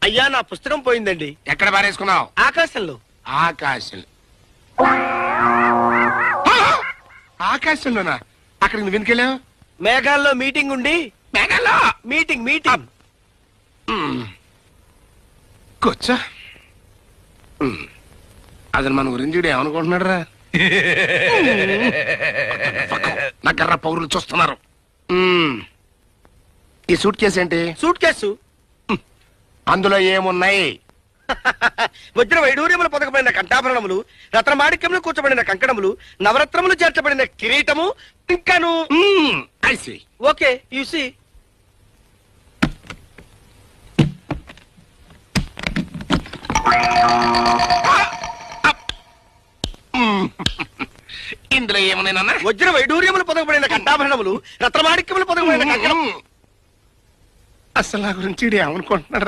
అయ్యా నా పుస్తకం పోయిందండి. ఎక్కడ పారేసుకున్నావు? ఆకాశంలో. ఆకాశం ఆకాశంలోనా? అక్కడికి నువ్వు ఎందుకెళ్ళావు? మేఘాల్లో మీటింగ్ ఉండి. మేఘాల్లో మీటింగ్ మీటింగ్. కూర్చో. అతను మన గురించి ఏమనుకుంటున్నాడు రా? నగర పౌరులు చూస్తున్నారు. ఈ సూట్ కేసు ఏంటి? Suit case. అందులో ఏమున్నాయి? వజ్ర వైడూర్యములు పొదగబడిన కంఠాభరణములు, రత్నమాణిక్యములు కూర్చబడిన కంకణములు, నవరత్నములు చేర్చబడిన కిరీటము, ఇంకాను. Okay you see. ఇందులో ఏమున్నాయి? వజ్ర వైడూర్యములు పొదగబడిన కంఠాభరణములు, రత్నమాణిక్యములు పొదగబడిన కంకణం. అసలు నా గురించి ఏమనుకుంటున్నాడు?